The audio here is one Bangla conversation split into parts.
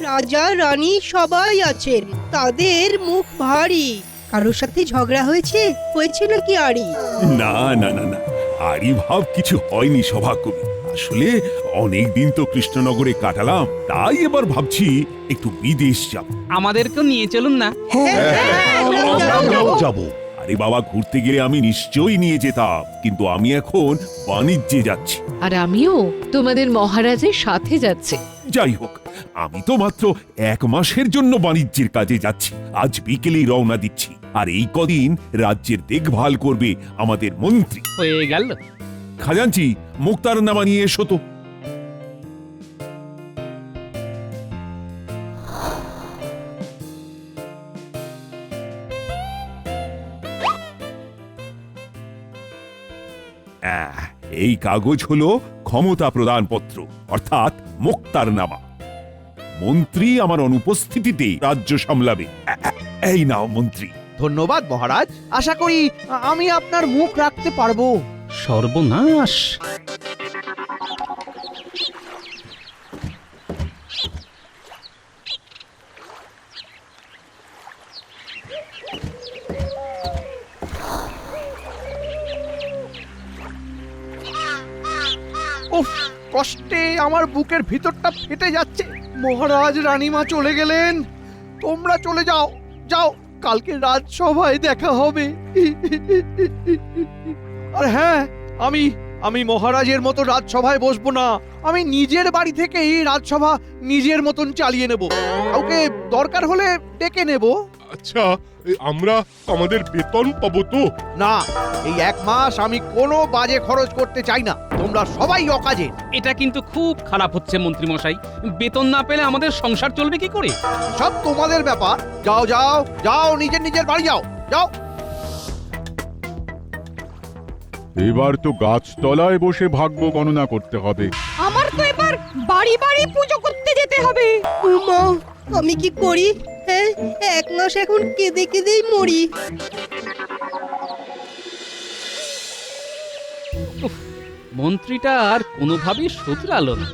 রাজা রানী সবাই আছেন, তাদের মুখ ভারী। কারোর সাথে ঝগড়া হয়েছে নাকি আরি? না না না না, আরি ভাব কিছু হয়নি সভাকবি। আসলে অনেক দিন তো কৃষ্ণনগরে কাটালাম, তাই এবার ভাবছি একটু বিদেশ যাব। আমাদেরকেও নিয়ে চলুন না। যাব। আরে বাবা, ঘুরতে গেলে আমি নিশ্চয়ই নিয়ে যেতাম, কিন্তু আমি এখন বাণিজ্যে যাচ্ছি। আর আমিও তোমাদের মহারাজের সাথে যাচ্ছি। যাই হোক, আমি তো মাত্র 1 মাসের জন্য বাণিজ্যের কাজে যাচ্ছি। আজ বিকেলেই রওনা দিচ্ছি, আর এই কদিন রাজ্যের দেখভাল করবে আমাদের মন্ত্রী। হয়ে গেল। খাজাঞ্চি, মুক্তারনামা নিয়ে এসো তো। এই কাগজ হলো ক্ষমতা প্রদানপত্র, অর্থাৎ মুক্তারনামা। মন্ত্রী আমার অনুপস্থিতিতে রাজ্য সামলাবে। এই নাও মন্ত্রী। ধন্যবাদ মহারাজ, আশা করি আমি আপনার মুখ রাখতে পারবো। সর্বনাশ! উফ, কষ্টে আমার বুকের ভিতরটা ফেটে যাচ্ছে। মহারাজ রানীমা চলে গেলেন, তোমরা চলে যাও, যাও, কালকে রাজসভায় দেখা হবে। আর হ্যাঁ, আমি মহারাজের মতো রাজসভায় বসবো না। আমি নিজের বাড়ি থেকেই রাজসভা নিজের মতন চালিয়ে নেব। কাউকে দরকার হলে ডেকে নেব। আচ্ছা, আমরা আমাদের বেতন পাবো তো? না, এই 1 মাস আমি কোনো বাজে খরচ করতে চাই না। তোমরা সবাই অকাজে। এটা কিন্তু খুব খারাপ হচ্ছে মন্ত্রী মশাই। বেতন না পেলে আমাদের সংসার চলবে কি করে? সব তোমাদের ব্যাপার। যাও যাও যাও, নিজের বাড়ি যাও, যাও। এবার তো গাছতলায় বসে ভাগ্য গণনা করতে হবে। আমার তো এবার বাড়ি বাড়ি পুজো করতে যেতে হবে। মা, আমি কি করি? হ্যাঁ, 1 মাস এখন কেঁদে কেঁদেই মরি। মন্ত্রীটা আর কোনোভাবেই শুধরালো না।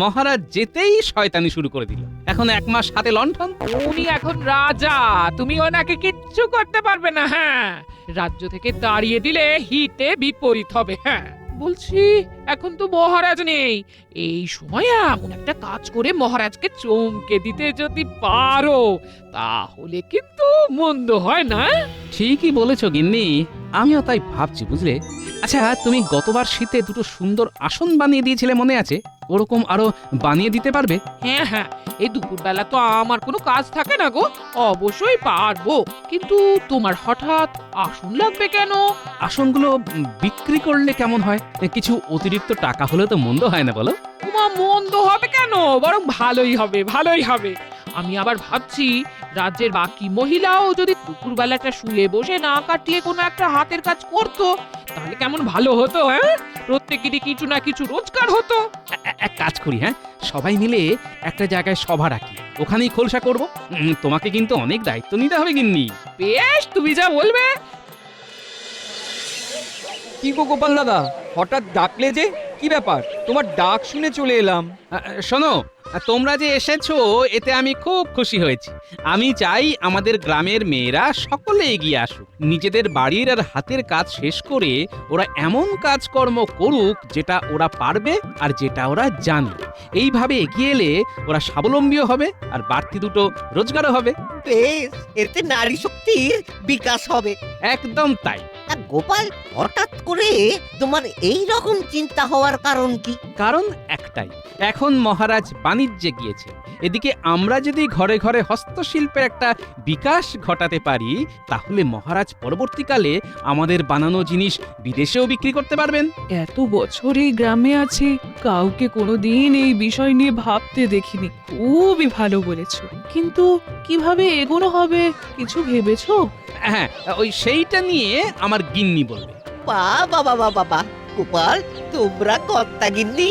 মহারাজ যেতেই শয়তানি শুরু করে দিল। এখন 1 মাস হাতে লণ্ঠন। উনি এখন রাজা, তুমি ওনাকে কিচ্ছু করতে পারবে না। হ্যাঁ, রাজ্য থেকে তাড়িয়ে দিলে হিতে বিপরীত হবে। হ্যাঁ, বলছি এখন তো মহারাজ নেই। এই সময় এমন একটা কাজ করে মহারাজকে চমকে দিতে যদি পারো, তাহলে কিন্তু মন্দ হয় না। ঠিকই বলেছ গিন্নি, আমিও তাই ভাবছি, বুঝলে। আচ্ছা, তুমি গতবার শীতে 2টো সুন্দর আসন বানিয়ে দিয়েছিলে, মনে আছে? ওরকম আরো বানিয়ে দিতে পারবে? হ্যাঁ হ্যাঁ, এই দুপুরবেলা তো আমার কোনো কাজ থাকে না গো। অবশ্যই পারবো, কিন্তু তোমার হঠাৎ আসন লাগবে কেন? আসনগুলো বিক্রি করলে কেমন হয়? কিছু অতিরিক্ত টাকা হলে তো মন্দ হয় না, বলো? তোমা, মন্দ হবে কেন? বরং ভালোই হবে, ভালোই হবে। আমি আবার ভাবছি, রাজ্যের বাকি মহিলাও যদি দুপুরবেলাটা শুয়ে বসে না কাটিয়ে কোনো একটা হাতের কাজ করতো, তাহলে কেমন ভালো হতো। হ্যাঁ, প্রত্যেকেরই কিছু না কিছু রোজগার হতো। এক কাজ করি, হ্যাঁ, সবাই মিলে একটা জায়গায় সভা রাখি, ওখানেই খোলসা করব। তোমাকে কিন্তু অনেক দায়িত্ব নিতে হবে গিন্নি। বেশ, তুমি যা বলবে। কি গো গোপাল দাদা, হঠাৎ ডাকলে যে? কি ব্যাপার? তোমার ডাক শুনে চলে এলাম। শোনো, তোমরা যে এসেছো এতে আমি খুব খুশি হয়েছি। আমি চাই আমাদের গ্রামের মেয়েরা সকলে এগিয়ে আসুক, নিজেদের বাড়ির আর হাতের কাজ শেষ করে ওরা এমন কাজকর্ম করুক যেটা ওরা পারবে আর যেটা ওরা জানে। এইভাবে এগিয়ে এলে ওরা স্বাবলম্বীও হবে আর বাড়তি 2টো রোজগারও হবে। বেশ, এতে নারী শক্তির বিকাশ হবে। একদম তাই। গোপাল, হঠাৎ করে তোমার এই রকম চিন্তা হওয়ার কারণ কি? কারণ একটাই, এখন মহারাজ বাণিজ্যে গিয়েছে। এদিকে আমরা যদি ঘরে ঘরে হস্তশিল্পের একটা বিকাশ ঘটাতে পারি, তাহলে মহারাজ পরবর্তীকালে আমাদের বানানো জিনিস বিদেশেও বিক্রি করতে পারবেন। এত বছর এই গ্রামে আছি, কাউকে কোনোদিন এই বিষয় নিয়ে ভাবতে দেখিনি। খুবই ভালো বলেছো, কিন্তু কিভাবে এগোনো হবে কিছু ভেবেছো? হ্যাঁ, ওই সেইটা নিয়ে আমার গিন্নি বলবে। বাবা বাবা বাবা, গোপাল, তোমরা কর্তাগিন্নি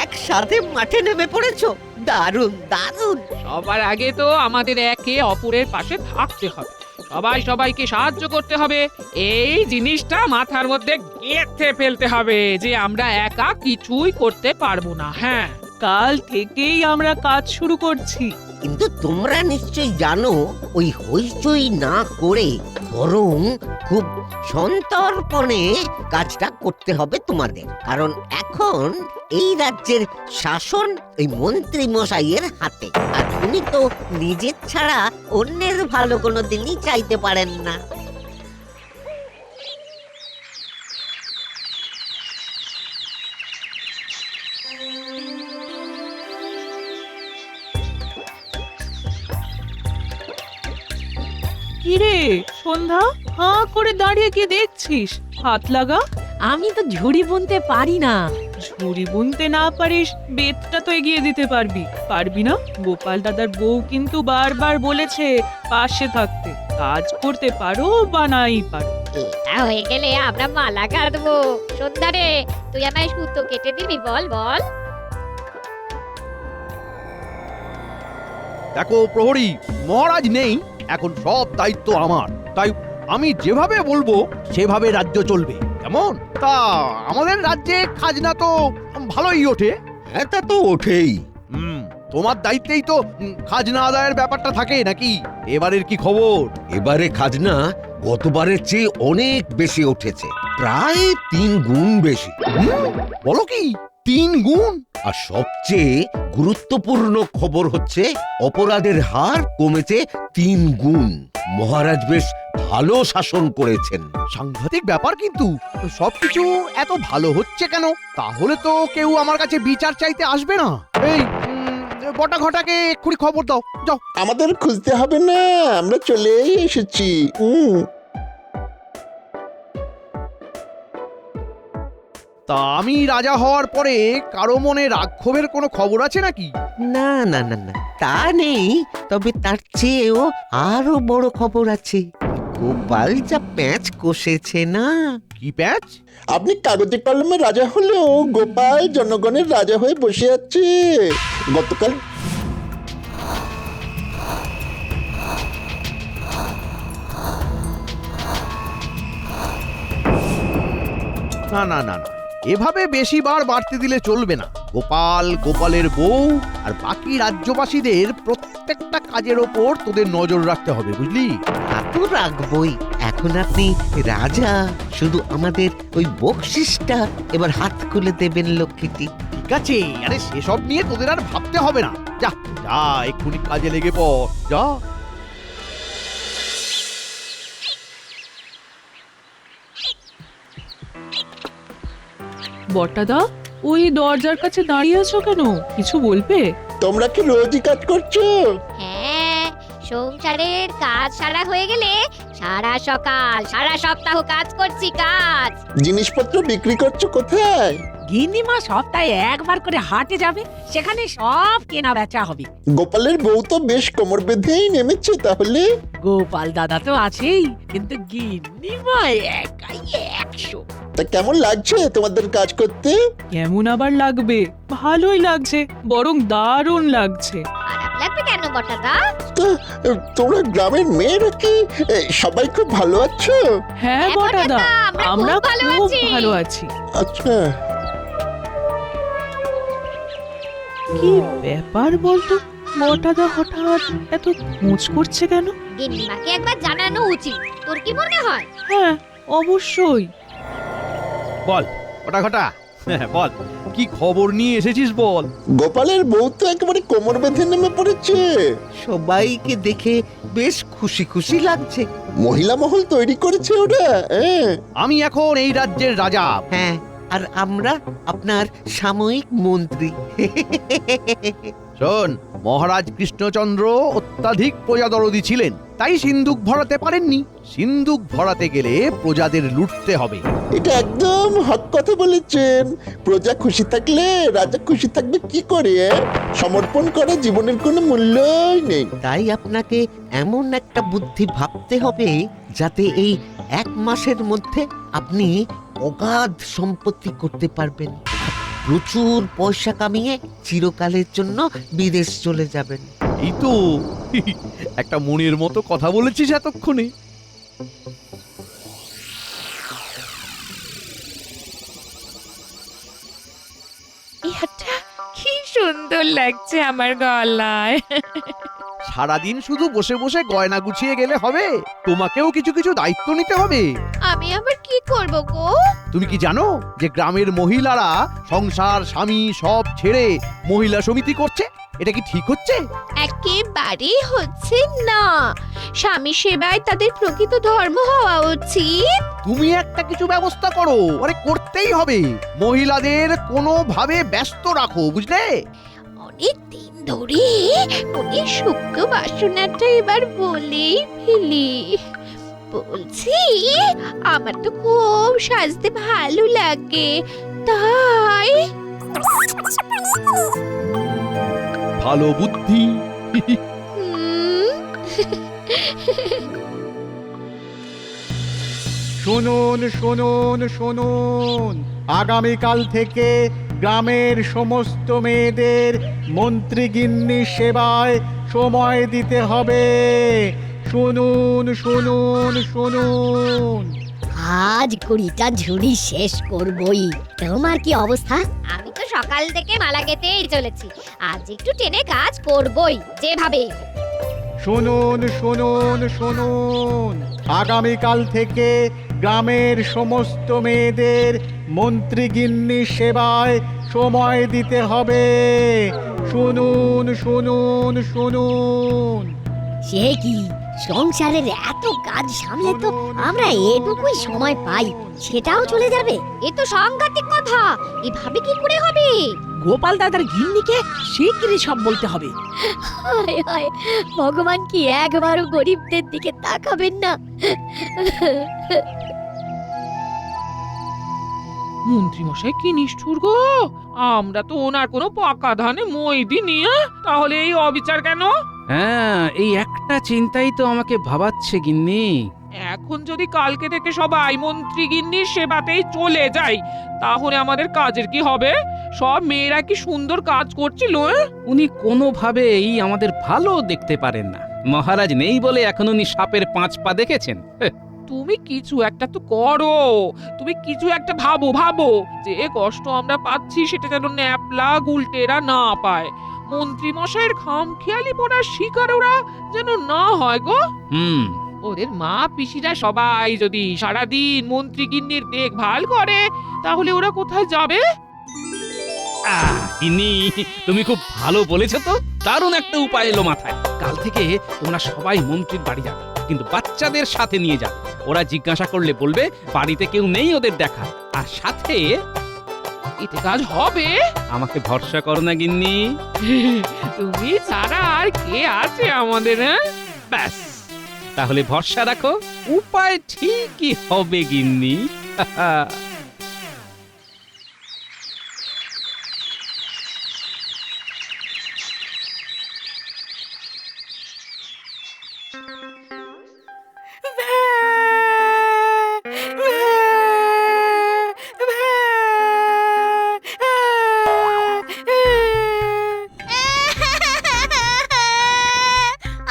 একসাথে মাঠে নেমে পড়েছো। দারুণ দারুণ। সবার আগে তো আমাদের একে অপরের পাশে থাকতে হবে, সবাই সবাইকে সাহায্য করতে হবে। এই জিনিসটা মাথার মধ্যে গেঁথে ফেলতে হবে যে আমরা একা কিছুই করতে পারবো না। হ্যাঁ, কাল থেকেই আমরা কাজ শুরু করছি। কিন্তু তোমরা নিশ্চয়ই জানো ওই হইচই না করে বরং খুব সন্তর্পণে কাজটা করতে হবে তোমাদের, কারণ এখন এই রাজ্যের শাসন ওই মন্ত্রী মশাইয়ের হাতে, আর উনি তো নিজের ছাড়া অন্যের ভালো কোনো দিনই চাইতে পারেন না। কিরে সন্ধ্যা, হাঁ করে দাঁড়িয়ে কি দেখছিস? হাত লাগা। আমি তো ঝুড়ি বুনতে পারি না। ঝুড়ি বুনতে না পারিস, বেতটা তো এগিয়ে দিতে পারবি। পারবি না? গোপাল দাদার বউ কিন্তু বারবার বলেছে পাশে থাকতে। কাজ করতে পারো বা নাই পারো। এটা হয়ে গেলে আমরা মালা গাঁথবো। সন্ধ্যা রে, তুই আমায় সুতো কেটে দিবি? বল বল। দেখো প্রহরী, মহারাজ নেই, এখন সব দায়িত্ব আমার, তাই আমি যেভাবে বলবো সেভাবে রাজ্য চলবে। কেমন? তা আমাদের রাজ্যে খাজনা তো ভালোই ওঠে। হ্যাঁ, তা তো ওঠেই। তোমার দায়িত্বেই তো খাজনা আদায়ের ব্যাপারটা থাকে নাকি? এবারের কি খবর? এবারে খাজনা গতবারের চেয়ে অনেক বেশি উঠেছে, প্রায় 3 গুণ বেশি। বলো কি, 3 গুণ? আর সবচেয়ে গুরুত্বপূর্ণ খবর হচ্ছে অপরাধের হার কমেছে 3 গুণ। মহারাজ বেশ ভালো শাসন করেছেন। সাংঘাতিক ব্যাপার, কিন্তু সবকিছু এত ভালো হচ্ছে কেন? তাহলে তো কেউ আমার কাছে বিচার চাইতে আসবে না। এই বটা ঘটাকে এক্ষুনি খবর দাও, যাও। আমাদের খুঁজতে হবে না, আমরা চলে এসেছি। তা আমি রাজা হওয়ার পরে কারো মনে রাক্ষোভের কোনো খবর আছে নাকি? না না না না, তা নেই, তবে তার চেয়েও আরো বড় খবর আছে। গোপাল যা প্যাঁচ কষেছে না। কি প্যাঁচ? আপনি কাগজে কলমে রাজা হলেও গোপাল জনগণের রাজা হয়ে বসে আছে। গতকাল না না না না, এভাবে বেশি বার বাড়তে দিলে চলবে না। গোপাল, গোপালের বউ আর বাকি রাজ্যবাসীদের প্রত্যেকটা কাজের ওপর তোদের নজর রাখতে হবে, বুঝলি? তা তো রাখবই। এখন আপনি রাজা, শুধু আমাদের ওই বকশিসটা এবার হাত খুলে দেবেন লক্ষ্মীটি। ঠিক আছে, আরে সেসব নিয়ে তোদের আর ভাবতে হবে না। যা যা, এক্ষুনি কাজে লেগে পড়, যা। বটাদা, ওই দরজার কাছে দাঁড়িয়ে আছো কেন? কিছু বলবে? তোমরা কি রোজই কাজ করছো? হ্যাঁ, সংসারের কাজ সারা হয়ে গেলে সারা সকাল সারা সপ্তাহ কাজ করছি। কাজ জিনিসপত্র বিক্রি করছো কোথায়? গিন্নিমা সপ্তাহে একবার করে হাটে যাবে, সেখানে সব কেনা বেচা হবে। গোপালের বউ তো বেশ কোমর বেঁধেই নেমেছে তাহলে। গোপাল দাদা তো আছেই, কিন্তু গিন্নিমা একাই 100। তা কেমন লাগছে তোমাদের কাজ করতে? কেমন আবার লাগবে? ভালোই লাগছে, বরং দারুণ লাগছে। খারাপ লাগবে কেন বটাদা? তা তোমরা গ্রামের মেয়েরা কি সবাই খুব ভালো আছো? হ্যাঁ বটাদা, আমরা খুব ভালো আছি। আচ্ছা, কি ব্যাপার বলতো? বটাদা হঠাৎ এত খোঁজ করছে কেন? গিন্নিমাকে একবার জানানো উচিত, তোর কি মনে হয়? হ্যাঁ, অবশ্যই। বল ওটা ঘটা, বল কি খবর নিয়ে এসেছিস বল। গোপালের বউ তো একেবারে কোমর বেঁধে নেমে পড়েছে। সবাইকে দেখে বেশ খুশি খুশি লাগছে। মহিলা মহল তৈরি করেছে ওরা। আমি এখন এই রাজ্যের রাজা। হ্যাঁ, আর আমরা আপনার সাময়িক মন্ত্রী। শোন, মহারাজ কৃষ্ণচন্দ্র অত্যাধিক প্রজাদরদী ছিলেন, তাই সিন্ধুক ভরাতে পারেননি। সিন্ধুক ভরাতে গেলে প্রজাদের লুটতে হবে। এটা একদম হক কথা বলেছেন। প্রজা খুশি থাকলে রাজা খুশি থাকবে কি করে? সমর্পণ করা জীবনের কোনো মূল্যই নেই। তাই আপনাকে এমন একটা বুদ্ধি ভাবতে হবে যাতে এই 1 মাসের মধ্যে আপনি অগাধ সম্পত্তি করতে পারবেন, প্রচুর পয়সা কামিয়ে চিরকালের জন্য বিদেশ চলে যাবেন। এই তো একটা মনের মতো কথা বলেছিস এতক্ষণে। এটা কি সুন্দর সুন্দর লাগছে আমার গলায়। সারাদিন শুধু বসে বসে গয়না গুছিয়ে গেলে হবে, তোমাকেও কিছু কিছু দায়িত্ব নিতে হবে। আমি আবার কি করব গো? তুমি কি জানো যে গ্রামের মহিলারা সংসার স্বামী সব ছেড়ে মহিলা সমিতি করছে? এটা কি ঠিক হচ্ছে? একেবারেই হচ্ছে না। স্বামী সেবায় তাদের প্রকৃত ধর্ম হওয়া উচিত। তুমি একটা কিছু ব্যবস্থা করো, আরে করতেই হবে। মহিলাদের কোনোভাবে ব্যস্ত রাখো, বুঝলে? অনেক দিন ধরে মনে সূক্ষ্ম বাসনাটা এবার বলেই ফেলি। বলছি, আমার তো খুব সাজতে ভালো লাগে, তাই ভালো বুদ্ধি। শুনুন শুনুন শুনুন, আগামীকাল থেকে গ্রামের সমস্ত মেয়েদের মন্ত্রীগিন্নি সেবায় সময় দিতে হবে। শুনুন শুনুন শুনুন। আজ 20টা ঝুড়ি শেষ করবই। তোমার কি অবস্থা? আমি তো সকাল থেকে মালা গেতেই চলেছি, আজ একটু টেনে কাজ করবই যেভাবে। শুনুন শুনুন শুনুন, আগামীকাল থেকে গ্রামের সমস্ত মেয়েদের মন্ত্রীগিন্নি সেবায় সময় দিতে হবে। শুনুন শুনুন শুনুন। সে কি, সংসারের এত কাজ সামলে তো আমরা এটুকুই সময় পাই, সেটাও চলে যাবে? এ তো সাংঘাতিক কথা, এভাবে কি করে হবে? গোপাল দাদার গিন্নিকে শিগগিরই সব বলতে হবে। হায় হায়, ভগবান কি একবারও গরিবদের দিকে তাকাবেন না? মন্ত্রী মশাই কি নিষ্ঠুর গো! আমরা তো ওনার কোনো পাকা ধানে মই দিইনি, তাহলে এই অবিচার কেন? হ্যাঁ, এই একটা চিন্তাই তো আমাকে ভাবাচ্ছে গিন্নি। এখন যদি কালকে থেকে সবাই মন্ত্রী গিন্নির সেবাতেই চলে যাই, তাহলে আমাদের কাজের কি হবে? সব মেয়েরা কি সুন্দর কাজ করছিল? উনি কোনোভাবেই আমাদের ভালো দেখতে পারেন না। মহারাজ নেই বলে এখন উনি সাপের 5 পা দেখেছেন। তুমি কিছু একটা তো করো, তুমি কিছু একটা ভাবো ভাবো, যে কষ্ট আমরা পাচ্ছি সেটা যেন ন্যাপলা গুলটেরা না পায়। মন্ত্রী মশাইয়ের খামখেয়ালি পড়ার শিকার ওরা যেন না হয় গো। ওদের মা পিসিরা সবাই যদি সারাদিন মন্ত্রী গিন্নির দেখভাল করে, তাহলে ওরা কোথায় যাবে? গিন্নি, তুমি খুব ভালো বলেছো তো। দারুণ একটা উপায় এলো মাথায়। কাল থেকে তোমরা সবাই মন্ত্রীর বাড়ি যাবে, কিন্তু বাচ্চাদের সাথে নিয়ে যাবে। ওরা জিজ্ঞাসা করলে বলবে বাড়িতে কেউ নেই ওদের দেখা। আর সাথে এতে কাজ হবে। আমাকে ভরসা করো না গিন্নি। তুমি ছাড়া আর কে আছে আমাদের? ব্যাস, তাহলে ভরসা রাখো, উপায় ঠিকই হবে গিন্নি।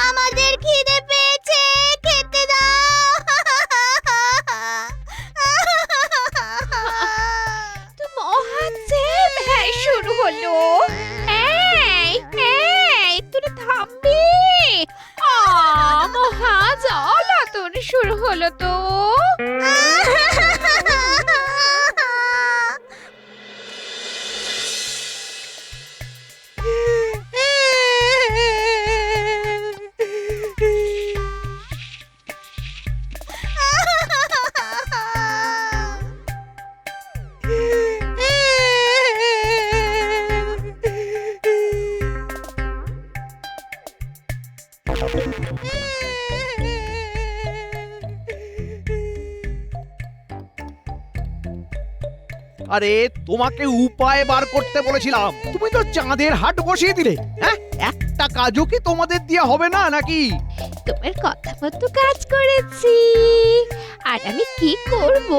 আমাদের খিদে পেয়েছে, খেতে দাও। তো মহাদেব, হ্যাঁ শুরু হলো। এই এই, তোরা থামবি? মহা জ্বালাতন শুরু হলো তো। আরে তোমাকে উপায় বার করতে বলেছিলাম, তুমি তো চাঁদের হাট বসিয়ে দিলে। হ্যাঁ, একটা কাজও কি তোমাদের দিয়ে হবে না নাকি? তোমার কথা মতো কাজ করেছি, আর আমি কি করব?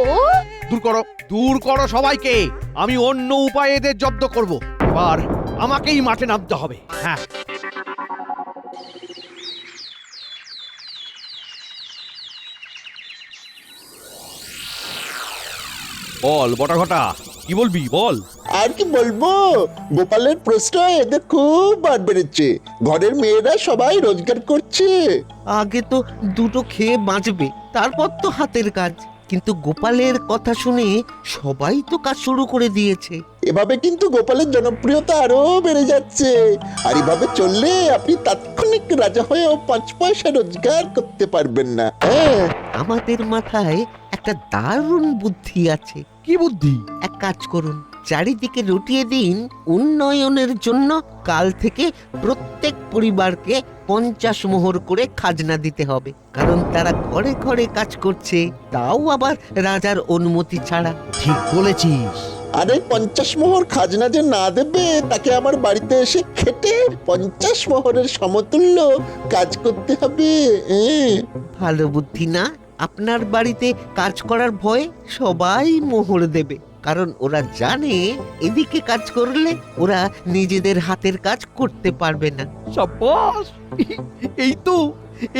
দূর করো সবাইকে। আমি অন্য উপায়ে এদের জব্দ করব। এবার আমাকেই মাঠে নামতে হবে। হ্যাঁ, বল বটাঘটা, কি বলবি বল। আর কি বলবো, গোপালের প্রশ্রয় এদের খুব বার বেড়েছে। ঘরের মেয়েরা সবাই রোজগার করছে। আগে তো দুটো খেয়ে বাঁচবে, তারপর তো হাতের কাজ। কিন্তু গোপালের কথা শুনে সবাই তো কাজ শুরু করে দিয়েছে। এভাবে কিন্তু গোপালের জনপ্রিয়তা আরো বেড়ে যাচ্ছে। আর এভাবে চললে আপনি তাৎক্ষণিক রাজা হয়েও 5 পয়সা রোজগার করতে পারবেন না। হ্যাঁ, আমাদের মাথায় একটা দারুণ বুদ্ধি আছে। কি বুদ্ধি? এক কাজ করুন, চারিদিকে রটিয়ে দিন উন্নয়নের জন্য কাল থেকে প্রত্যেক পরিবারকে 50 মোহর করে খাজনা দিতে হবে। কারণ তারা ঘরে ঘরে কাজ করছে, তাও আবার রাজার অনুমতি ছাড়া। ঠিক বলেছিস। আরে 50 মোহর খাজনা যে না দেবে, তাকে আমার বাড়িতে এসে খেটে 50 মোহরের সমতুল্য কাজ করতে হবে। ভালো বুদ্ধি না? আপনার বাড়িতে কাজ করার ভয়ে সবাই মোহর দেবে, কারণ ওরা জানে এদিকে কাজ করলে ওরা নিজেদের হাতের কাজ করতে পারবে না। সাব্বাস!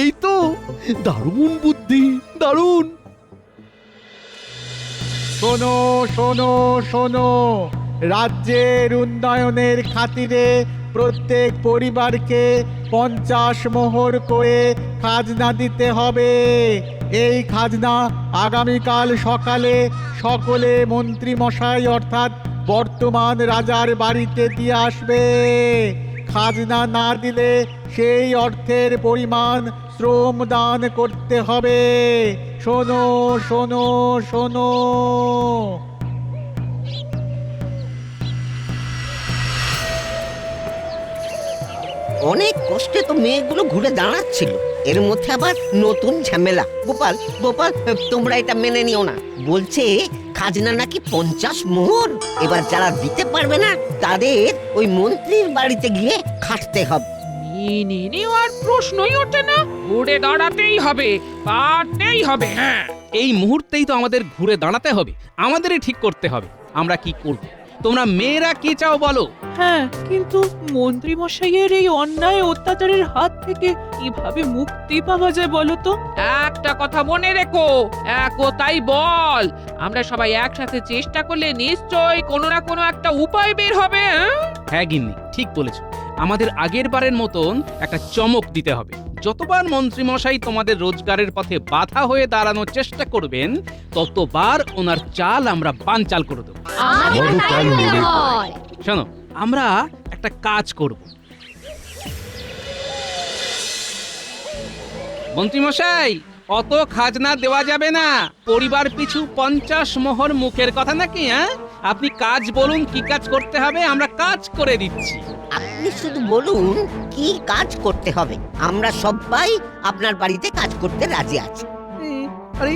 এই তো দারুণ বুদ্ধি, দারুণ। শোনো শোনো শোনো, রাজ্যের উন্নয়নের খাতিরে প্রত্যেক পরিবারকে 50 মোহর করে খাজনা দিতে হবে। এই খাজনা আগামীকাল সকালে সকলে মন্ত্রী মশাই অর্থাৎ বর্তমান রাজার বাড়িতে দিয়ে আসবে। খাজনা না দিলে সেই অর্থের পরিমাণ শ্রম দান করতে হবে। শোনো শোনো শোনো। অনেক কষ্টে তো মেয়েগুলো ঘুরে দাঁড়াচ্ছিল, এর মধ্যে আবার নতুন ঝামেলা। গোপাল গোপাল, তোমরা এটা মেনে নিও না। বলছে খাজনা নাকি 50 মোহর। এবার যারা দিতে পারবে না তাদের ওই মন্ত্রীর বাড়িতে গিয়ে খাটতে হবে। মেনে নেওয়ার প্রশ্নই ওঠে না, ঘুরে দাঁড়াতেই হবে, পারতেই হবে। হ্যাঁ, এই মুহূর্তেই তো আমাদের ঘুরে দাঁড়াতে হবে, আমাদেরই ঠিক করতে হবে আমরা কি করব। তোমরা মেয়েরা কি চাও বলো? হ্যাঁ, কিন্তু মন্ত্রী মশাইয়ের এই অন্যায় অত্যাচারের হাত থেকে কিভাবে মুক্তি পাওয়া যায় বলো তো? একটা কথা মনে রেখো, একতাই বল। আমরা সবাই একসাথে চেষ্টা করলে নিশ্চয়ই কোনো না কোনো একটা উপায় বের হবে। হ্যাঁ গিন্নি, ঠিক বলেছো। আমাদের আগের বারের মতন একটা চমক দিতে হবে। যতবার মন্ত্রী মশাই তোমাদের রোজগারের পথে বাধা হয়ে দাঁড়ানোর চেষ্টা করবেন, ততবার ওনার চাল আমরা বানচাল করে দেবো। শোনো, আমরা একটা কাজ করব। মন্ত্রী মশাই, অত খাজনা দেওয়া যাবে না। পরিবার পিছু 50 মোহর মুখের কথা নাকি? হ্যাঁ, আপনি কাজ বলুন, কি কাজ করতে হবে, আমরা কাজ করে দিচ্ছি। আপনি শুধু বলুন কি কাজ করতে হবে, আমরা সবাই আপনার বাড়িতে কাজ করতে রাজি আছি। আরে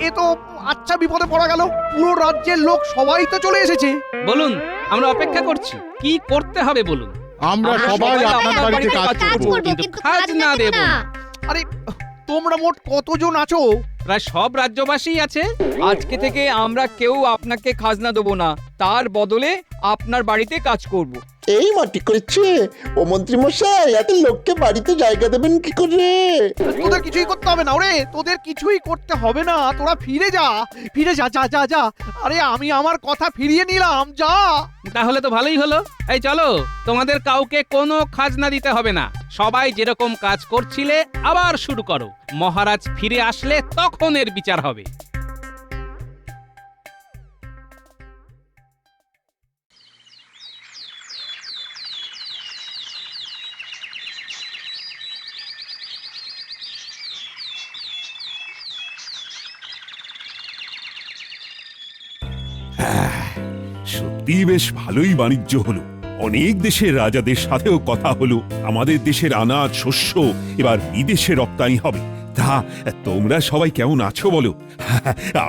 এ তো আচ্ছা বিপদে পড়া গেল। পুরো রাজ্যের লোক সবাই তো চলে এসেছে। বলুন, আমরা অপেক্ষা করছি। কি করতে হবে বলুন। আমরা সবাই আপনার বাড়িতে কাজ করব, কিন্তু খাজনা দেব না। আরে তোমরা মোট কতজন আছো? প্রায় সব রাজ্যবাসী আছে। আজকে থেকে আমরা কেউ আপনাকে খাজনা দেবো না, তার বদলে আপনার বাড়িতে কাজ করব। এই মাটি করেছে ও মন্ত্রী মশাই, এত লোককে বাড়িতে জায়গা দেবেন কি করে? তোদের কিছুই করতে হবে না ওরে, তোদের কিছুই করতে হবে না। তোরা ফিরে যা, ফিরে যা, যা যা যা। আরে আমি আমার কথা ফিরিয়ে নিলাম, যা। তাহলে তো ভালোই হলো। এই চলো, তোমাদের কাউকে কোনো খাজনা দিতে হবে না। সবাই যেরকম কাজ করছিলে আবার শুরু করো। মহারাজ ফিরে আসলে তখন এর বিচার হবে। সত্যি বেশ ভালোই বাণিজ্য হলো। অনেক দেশের রাজাদের সাথেও কথা হলো। আমাদের দেশের আনাজ শস্য এবার বিদেশে রপ্তানি হবে। তা তোমরা সবাই কেমন আছো বলো?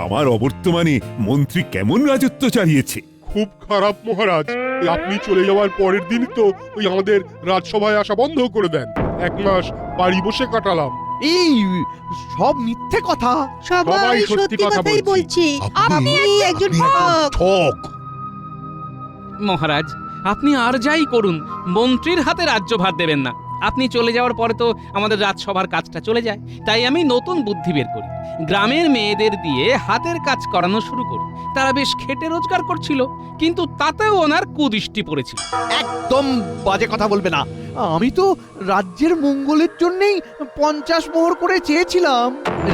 আমার অবর্তমানে মন্ত্রী কেমন রাজত্ব চালিয়েছে? খুব খারাপ মহারাজ। আপনি চলে যাওয়ার পরের দিন তো ওই আমাদের রাজসভায় আসা বন্ধ করে দেন। 1 মাস বাড়ি বসে কাটালাম। এই সব মিথ্যে কথা। সবাই সত্যি কথাই বলছি। আপনি একজন ঠক। মহারাজ, আপনি আর যাই করুন, মন্ত্রীর হাতে রাজ্যভার দেবেন না। আপনি চলে যাওয়ার পরে তো আমাদের রাজসভার কাজটা চলে যায়। তাই আমি নতুন বুদ্ধি বের করি, গ্রামের মেয়েদের দিয়ে হাতের কাজ করানো শুরু করি। তারা বেশ খেটে রোজগার করছিল, কিন্তু তাতেও ওনার কুদৃষ্টি পড়েছিল। একদম বাজে কথা বলবে না। আমি তো রাজ্যের মঙ্গলের জন্যই 50 মোহর করে চেয়েছিলাম।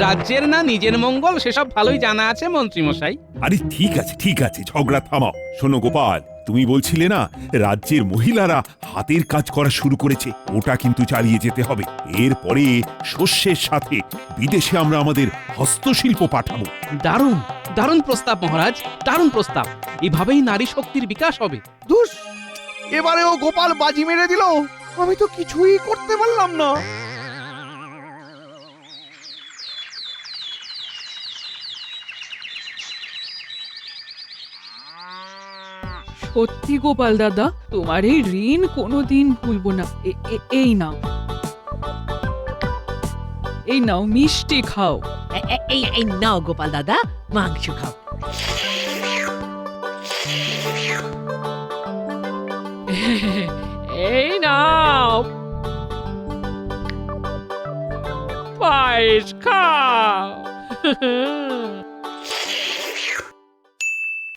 রাজ্যের না নিজের মঙ্গল সেসব ভালোই জানা আছে মন্ত্রী মশাই। আরে ঠিক আছে ঝগড়া থামাও। শোনো গোপাল, তুমি বলছিলে না রাজ্যের মহিলারা হাতের কাজ করা শুরু করেছে, ওটা কিন্তু চালিয়ে যেতে হবে। এরপরে শস্যের সাথে বিদেশে আমরা আমাদের হস্তশিল্প পাঠাবো। দারুণ দারুণ প্রস্তাব মহারাজ, দারুণ প্রস্তাব। এভাবেই নারী শক্তির বিকাশ হবে। ধুস, এবারেও গোপাল বাজি মেরে দিল। আমি তো কিছুই করতে পারলাম না। সত্যি গোপাল দাদা, তোমার এই ঋণ কোনোদিন ভুলবো না। এই নাও, এই নাও মিষ্টি খাও। এই নাও গোপাল দাদা, মাংস খাও। এই নাও পায়েস খাও।